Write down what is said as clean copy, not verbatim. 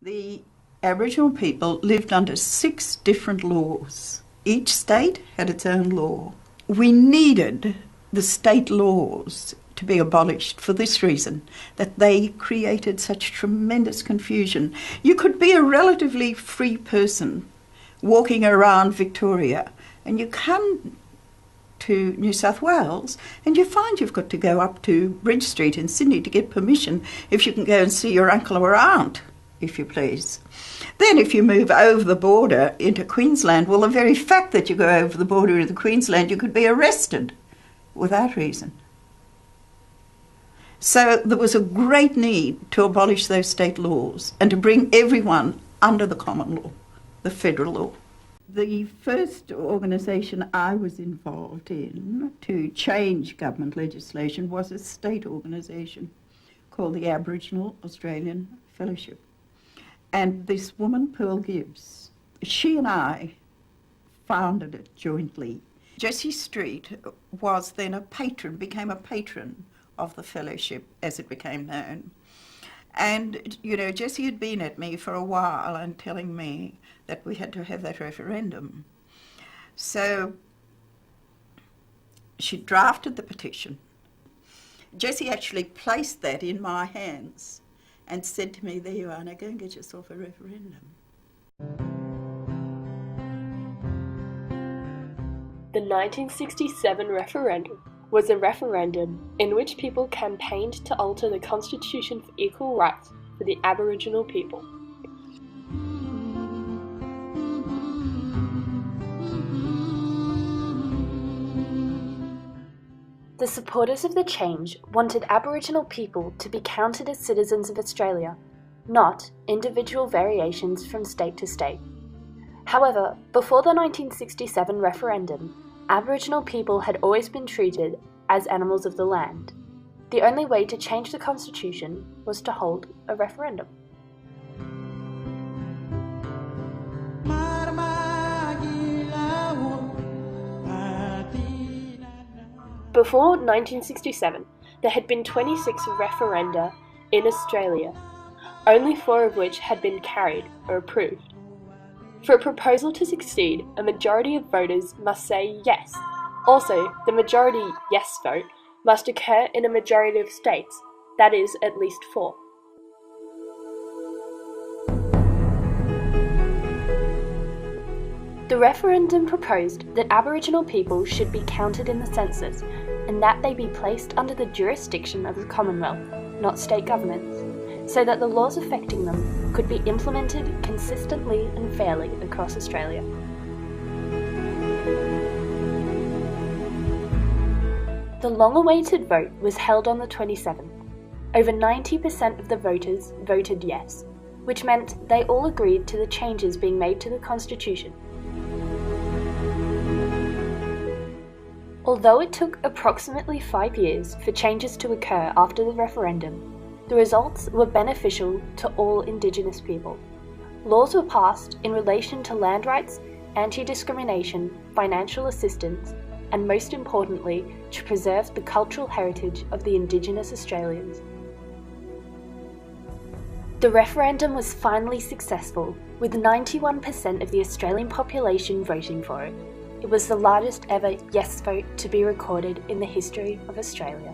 The Aboriginal people lived under 6 different laws. Each state had its own law. We needed the state laws to be abolished for this reason, that they created such tremendous confusion. You could be a relatively free person walking around Victoria, and you come to New South Wales and you find you've got to go up to Bridge Street in Sydney to get permission if you can go and see your uncle or aunt, if you please. Then if you move over the border into Queensland, well, the very fact that you go over the border into Queensland, you could be arrested without reason. So there was a great need to abolish those state laws and to bring everyone under the common law, the federal law. The first organisation I was involved in to change government legislation was a state organisation called the Aboriginal Australian Fellowship. And this woman, Pearl Gibbs, she and I founded it jointly. Jessie Street was then became a patron of the fellowship as it became known. And, Jessie had been at me for a while and telling me that we had to have that referendum. So she drafted the petition. Jessie actually placed that in my hands and said to me, there you are, now go and get yourself a referendum. The 1967 referendum was a referendum in which people campaigned to alter the Constitution for equal rights for the Aboriginal people. The supporters of the change wanted Aboriginal people to be counted as citizens of Australia, not individual variations from state to state. However, before the 1967 referendum, Aboriginal people had always been treated as animals of the land. The only way to change the Constitution was to hold a referendum. Before 1967, there had been 26 referenda in Australia, only 4 of which had been carried or approved. For a proposal to succeed, a majority of voters must say yes. Also, the majority yes vote must occur in a majority of states, that is, at least 4. The referendum proposed that Aboriginal people should be counted in the census and that they be placed under the jurisdiction of the Commonwealth, not state governments, so that the laws affecting them could be implemented consistently and fairly across Australia. The long-awaited vote was held on the 27th. Over 90% of the voters voted yes, which meant they all agreed to the changes being made to the Constitution. Although it took approximately 5 years for changes to occur after the referendum, the results were beneficial to all Indigenous people. Laws were passed in relation to land rights, anti-discrimination, financial assistance, and most importantly, to preserve the cultural heritage of the Indigenous Australians. The referendum was finally successful, with 91% of the Australian population voting for it. It was the largest ever yes vote to be recorded in the history of Australia.